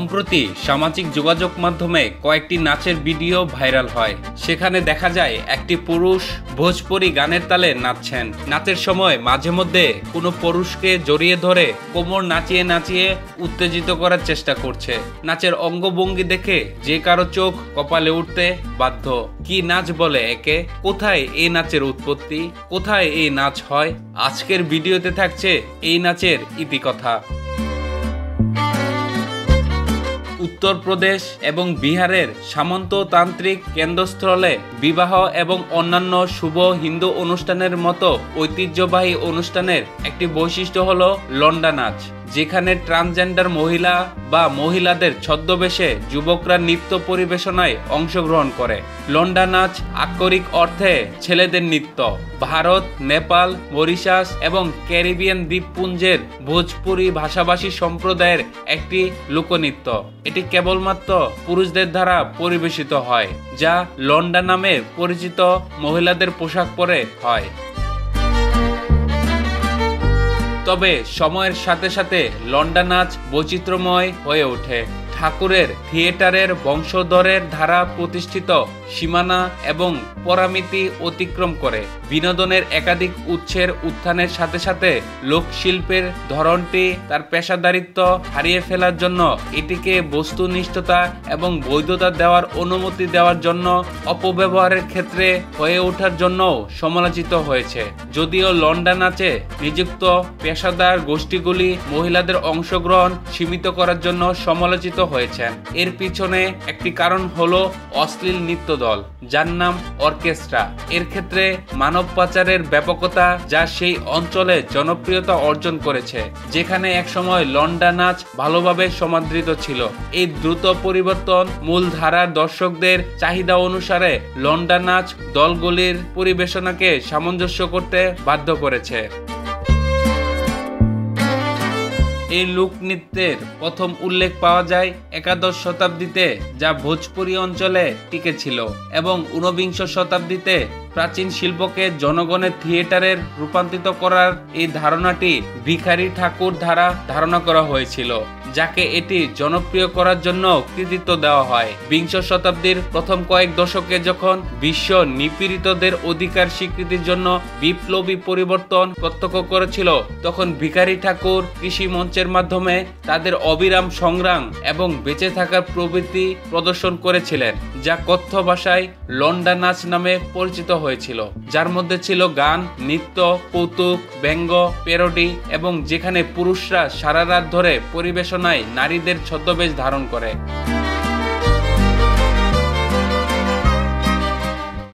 সম্প্রতি সামাজিক যোগাযোগ মাধ্যমে কয়েকটি নাচের ভিডিও ভাইরাল হয়। সেখানে দেখা যায় একটি পুরুষ ভোজপুরি গানের তালে নাচছেন। নাচের সময় মাঝে মধ্যে কোনো পুরুষকে জড়িয়ে ধরে কোমর নাচিয়ে নাচিয়ে উত্তেজিত করার চেষ্টা করছে। নাচের অঙ্গভঙ্গি দেখে যে কারো চোখ কপালে উঠতে বাধ্য। কি নাচ বলে একে? কোথায় এই নাচের উৎপত্তি? কোথায় এই নাচ হয়? আজকের ভিডিওতে থাকছে এই নাচের ইতিকথা। উত্তরপ্রদেশ এবং বিহারের সামন্ততান্ত্রিক কেন্দ্রস্থলে বিবাহ এবং অন্যান্য শুভ হিন্দু অনুষ্ঠানের মতো ঐতিহ্যবাহী অনুষ্ঠানের একটি বৈশিষ্ট্য হলো লন্ডা নাচ, যেখানে ট্রান্সজেন্ডার মহিলা বা মহিলাদের ছদ্মবেশে যুবকরা নৃত্য পরিবেশনায় অংশগ্রহণ করে। লন্ডা নাচ আক্ষরিক অর্থে ছেলেদের নৃত্য। ভারত, নেপাল, মরিশাস এবং ক্যারিবিয়ান দ্বীপপুঞ্জের ভোজপুরি ভাষাভাষী সম্প্রদায়ের একটি লোকনৃত্য। এটি কেবলমাত্র পুরুষদের দ্বারা পরিবেশিত হয়, যা লন্ডা নামে পরিচিত মহিলাদের পোশাক পরে হয়। তবে সময়ের সাথে সাথে লন্ডা নাচ বৈচিত্র্যময় হয়ে ওঠে। ঠাকুরের থিয়েটারের বংশধরের ধারা প্রতিষ্ঠিত সীমানা এবং পরামিতি অতিক্রম করে। বিনোদনের একাধিক উৎসের উত্থানের সাথে সাথে লোকশিল্পের ধরনটি তার পেশাদারিত্ব হারিয়ে ফেলার জন্য এটিকে বস্তুনিষ্ঠতা এবং বৈধতা দেওয়ার অনুমতি দেওয়ার জন্য অপব্যবহারের ক্ষেত্রে হয়ে ওঠার জন্য সমালোচিত হয়েছে। যদিও লন্ডা নাচে নিযুক্ত পেশাদার গোষ্ঠীগুলি মহিলাদের অংশগ্রহণ সীমিত করার জন্য সমালোচিত হয়েছেন। এর পিছনে একটি কারণ হলো অশ্লীল নৃত্য দল, যার নাম অর্কেস্ট্রা। এর ক্ষেত্রে মানব পাচারের ব্যাপকতা, যা সেই অঞ্চলে জনপ্রিয়তা অর্জন করেছে, যেখানে একসময় লন্ডা নাচ ভালোভাবে সমাদৃত ছিল। এই দ্রুত পরিবর্তন মূলধারার দর্শকদের চাহিদা অনুসারে লন্ডা নাচ দলগুলির পরিবেশনাকে সামঞ্জস্য করতে বাধ্য করেছে। এই লোকনৃত্যের প্রথম উল্লেখ পাওয়া যায় একাদশ শতাব্দীতে, যা ভোজপুরি অঞ্চলে টিকেছিল, এবং ঊনবিংশ শতাব্দীতে প্রাচীন শিল্পকে জনগণের থিয়েটারের রূপান্তরিত করার এই ধারণাটি ভিখারি ঠাকুর দ্বারা ধারণা করা হয়েছিল, যাকে এটি জনপ্রিয় করার জন্য কৃতিত্ব দেওয়া হয়। বিংশ শতাব্দীর প্রথম কয়েক দশকে যখন বিশ্ব নিপীড়িতদের অধিকার স্বীকৃতির জন্য বিপ্লবী পরিবর্তন প্রত্যক্ষ করেছিল, তখন ভিখারি ঠাকুর কৃষি মঞ্চের মাধ্যমে তাদের অবিরাম সংগ্রাম এবং বেঁচে থাকার প্রবৃত্তি প্রদর্শন করেছিলেন, যা কথ্য ভাষায় লন্ডা নাচ নামে পরিচিত হয়েছিল, যার মধ্যে ছিল গান, নৃত্য, কৌতুক, ব্যঙ্গ, প্যারোডি, এবং যেখানে পুরুষরা সারা রাত ধরে পরিবেশনায় নারীদের ছদ্মবেশ ধারণ করে।